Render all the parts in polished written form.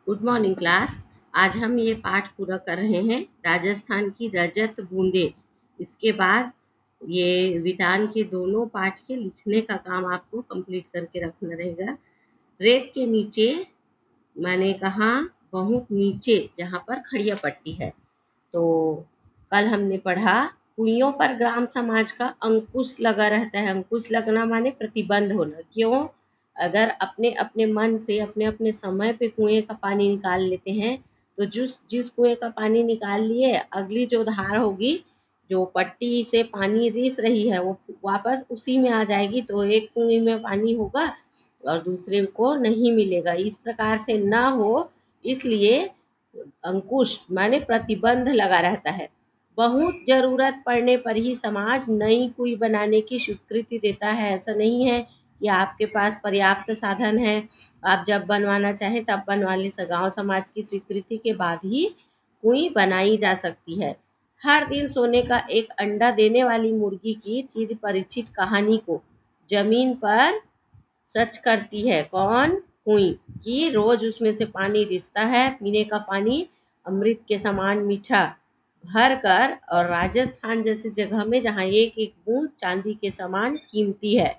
Good morning class. आज हम ये पाठ पूरा कर रहे हैं, राजस्थान की रजत बूंदें। इसके बाद ये विधान के दोनों पाठ के लिखने का काम आपको कंप्लीट करके रखना रहेगा। रेत के नीचे मैंने कहा बहुत नीचे, जहाँ पर खड़िया पट्टी है। तो कल हमने पढ़ा कुइयों पर ग्राम समाज का अंकुश लगा रहता है। अंकुश लगना माने प्रतिबंध होना। क्यों? अगर अपने अपने मन से अपने अपने समय पे कुएं का पानी निकाल लेते हैं तो जिस कुएं का पानी निकाल लिए, अगली जो धार होगी, जो पट्टी से पानी रिस रही है, वो वापस उसी में आ जाएगी। तो एक कुएं में पानी होगा और दूसरे को नहीं मिलेगा। इस प्रकार से ना हो, इसलिए अंकुश माने प्रतिबंध लगा रहता है। बहुत जरूरत पड़ने पर ही समाज नई कुई बनाने की स्वीकृति देता है। ऐसा नहीं है कि आपके पास पर्याप्त साधन है, आप जब बनवाना चाहें तब बनवा ले। गाँव समाज की स्वीकृति के बाद ही कुई बनाई जा सकती है। हर दिन सोने का एक अंडा देने वाली मुर्गी की चिर परिचित कहानी को जमीन पर सच करती है। कौन? कुई। कि रोज उसमें से पानी रिसता है, पीने का पानी अमृत के समान मीठा भर कर, और राजस्थान जैसी जगह में जहाँ एक एक बूंद चांदी के समान कीमती है,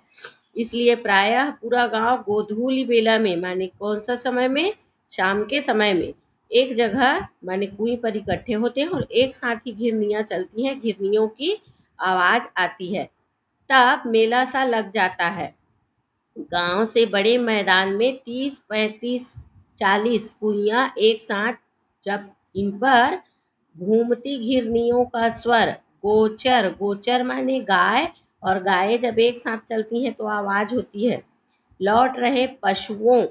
इसलिए प्रायः पूरा गांव गोधूली बेला में माने कौन सा समय में? शाम के समय में एक जगह माने कुएं पर इकट्ठे होते हैं और एक साथ ही घिरनियां चलती हैं। घिरनियों की आवाज आती है, तब मेला सा लग जाता है। गांव से बड़े मैदान में 30, 35, 40 कुइयां एक साथ, जब इन पर घूमती घिरनियों का स्वर गोचर, गोचर माने गाय, और गायें जब एक साथ चलती हैं तो आवाज होती है। लौट रहे पशुओं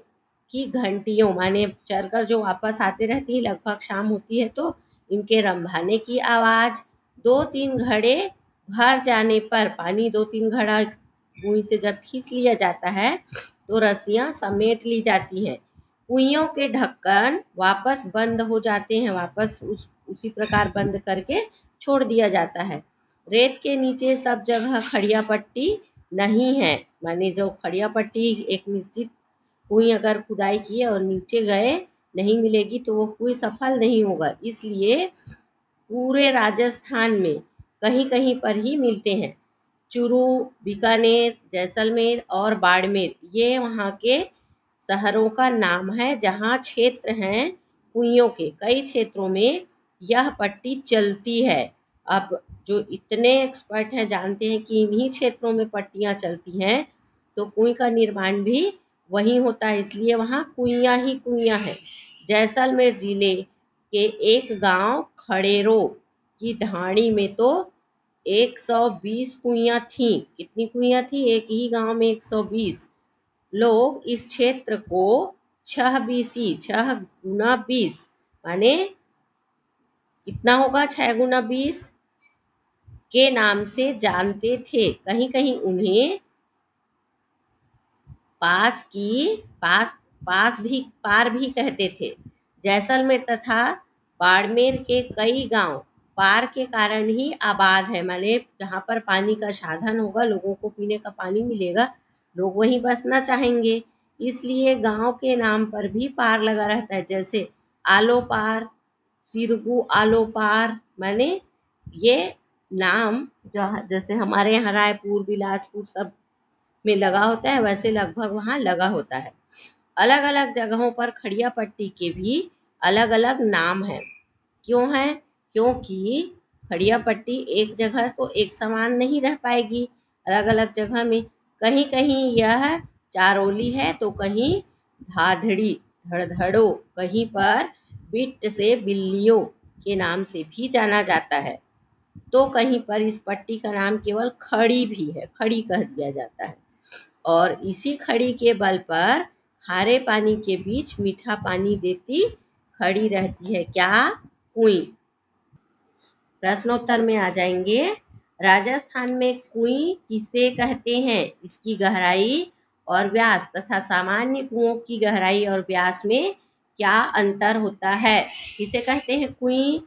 की घंटियों माने चरकर जो वापस आते रहती है, लगभग शाम होती है तो इनके रंभाने की आवाज। 2-3 घड़े भर जाने पर पानी 2-3 घड़ा कुएं से जब खींच लिया जाता है तो रस्सियां समेट ली जाती हैं। कुइयों के ढक्कन वापस बंद हो जाते हैं, वापस उसी प्रकार बंद करके छोड़ दिया जाता है। रेत के नीचे सब जगह खड़िया पट्टी नहीं है, माने जो खड़िया पट्टी एक निश्चित कुएं अगर खुदाई किए और नीचे गए नहीं मिलेगी तो वो कुएं सफल नहीं होगा। इसलिए पूरे राजस्थान में कहीं कहीं पर ही मिलते हैं। चूरू, बीकानेर, जैसलमेर और बाड़मेर ये वहाँ के शहरों का नाम है, जहाँ क्षेत्र हैं कुइयों के। कई क्षेत्रों में यह पट्टी चलती है। अब जो इतने एक्सपर्ट हैं जानते हैं कि इन्हीं क्षेत्रों में पट्टियाँ चलती हैं, तो कुएं का निर्माण भी वहीं होता है, इसलिए वहाँ कुइयाँ ही कुइयाँ हैं। जैसलमेर जिले के एक गांव खड़ेरो की ढाणी में तो 120 कुइयां थीं। कितनी कुइयां थी? एक ही गांव में 120 लोग इस क्षेत्र को 6 BC, 6 गुना 20 माने कितना होगा? 6 गुना 20 के नाम से जानते थे। कहीं कहीं उन्हें पार भी कहते थे। जैसलमेर तथा बाड़मेर के कई गांव पार के कारण ही आबाद है, माने जहाँ पर पानी का साधन होगा, लोगों को पीने का पानी मिलेगा, लोग वहीं बसना चाहेंगे, इसलिए गांव के नाम पर भी पार लगा रहता है। जैसे आलो पार, सिरगू आलो पार, माने ये नाम जैसे हमारे यहाँ रायपुर, बिलासपुर सब में लगा होता है, वैसे लगभग वहाँ लगा होता है। अलग अलग जगहों पर खड़िया पट्टी के भी अलग अलग नाम हैं। क्यों है? क्योंकि खड़िया पट्टी एक जगह तो एक समान नहीं रह पाएगी, अलग अलग जगह में कहीं कहीं यह चारोली है तो कहीं धाधड़ी, धड़धड़ो, कहीं पर बिट्ट से बिल्लियों के नाम से भी जाना जाता है, तो कहीं पर इस पट्टी का नाम केवल खड़ी भी है, खड़ी कह दिया जाता है। और इसी खड़ी के बल पर खारे पानी के बीच मीठा पानी देती खड़ी रहती है। क्या? कुई। प्रश्नोत्तर में आ जाएंगे। राजस्थान में कुई किसे कहते हैं? इसकी गहराई और व्यास तथा सामान्य कुओं की गहराई और व्यास में क्या अंतर होता है? किसे कहते हैं कुई?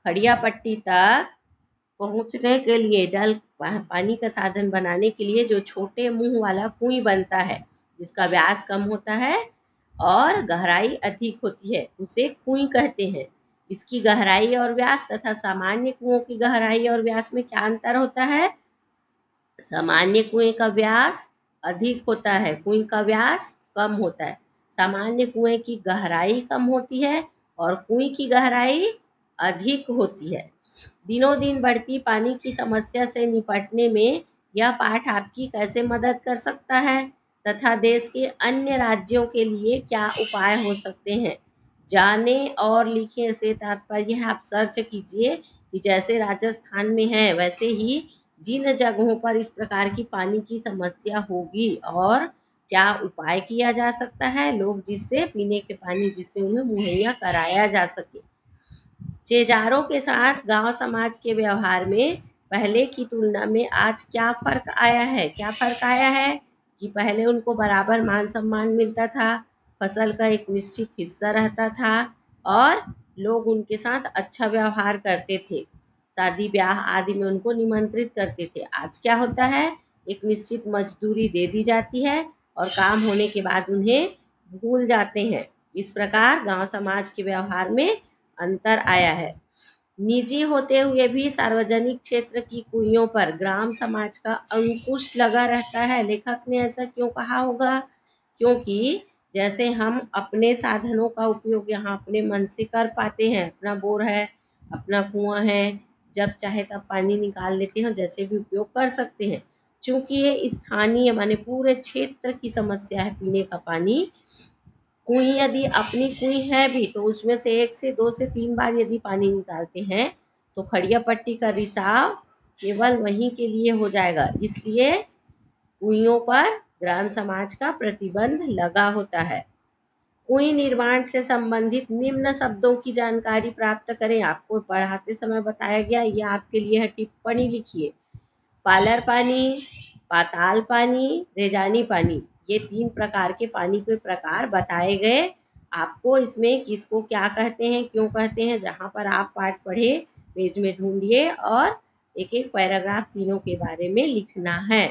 खड़िया पट्टी तक पहुंचने के लिए, जल पानी का साधन बनाने के लिए जो छोटे मुंह वाला कुई बनता है, जिसका व्यास कम होता है और गहराई अधिक होती है, उसे कुएं कहते हैं। इसकी गहराई और व्यास तथा सामान्य कुओं की गहराई और व्यास में क्या अंतर होता है? सामान्य कुएं का व्यास अधिक होता है, कुएं का व्यास कम होता है। सामान्य कुएं की गहराई कम होती है और कुएं की गहराई अधिक होती है। दिनों दिन बढ़ती पानी की समस्या से निपटने में यह पाठ आपकी कैसे मदद कर सकता है तथा देश के अन्य राज्यों के लिए क्या उपाय हो सकते हैं, जाने और लिखें। इसे तात्पर्य आप सर्च कीजिए कि जैसे राजस्थान में है वैसे ही जिन जगहों पर इस प्रकार की पानी की समस्या होगी और क्या उपाय किया जा सकता है, लोग जिससे पीने के पानी जिससे उन्हें मुहैया कराया जा सके। चेजारों के साथ गांव समाज के व्यवहार में पहले की तुलना में आज क्या फर्क आया है? क्या फर्क आया है कि पहले उनको बराबर मान सम्मान मिलता था, फसल का एक निश्चित हिस्सा रहता था और लोग उनके साथ अच्छा व्यवहार करते थे, शादी ब्याह आदि में उनको निमंत्रित करते थे। आज क्या होता है? एक निश्चित मजदूरी दे दी जाती है और काम होने के बाद उन्हें भूल जाते हैं। इस प्रकार गांव समाज के व्यवहार में अंतर आया है। निजी होते हुए भी सार्वजनिक क्षेत्र की कुइयों पर ग्राम समाज का अंकुश लगा रहता है। लेखक ने ऐसा क्यों कहा होगा? क्योंकि जैसे हम अपने साधनों का उपयोग यहाँ अपने मन से कर पाते हैं, अपना बोर है, अपना कुआं है, जब चाहे तब पानी निकाल लेते हैं, जैसे भी उपयोग कर सकते हैं। चूंकि ये स्थानीय माने पूरे क्षेत्र की समस्या है पीने का पानी, कुएं यदि अपनी कुएं है भी तो उसमें से 1 से 2 से 3 बार यदि पानी निकालते हैं तो खड़िया पट्टी का रिसाव केवल वहीं के लिए हो जाएगा। इसलिए कुइयों पर ग्राम समाज का प्रतिबंध लगा होता है। कुएं निर्माण से संबंधित निम्न शब्दों की जानकारी प्राप्त करें। आपको पढ़ाते समय बताया गया, ये आपके लिए है, टिप्पणी लिखिए। पालर पानी, पाताल पानी, रेजानी पानी, ये 3 प्रकार के पानी के प्रकार बताए गए। आपको इसमें किसको क्या कहते हैं, क्यों कहते हैं, जहाँ पर आप पाठ पढ़े पेज में ढूंढिए और एक एक पैराग्राफ तीनों के बारे में लिखना है।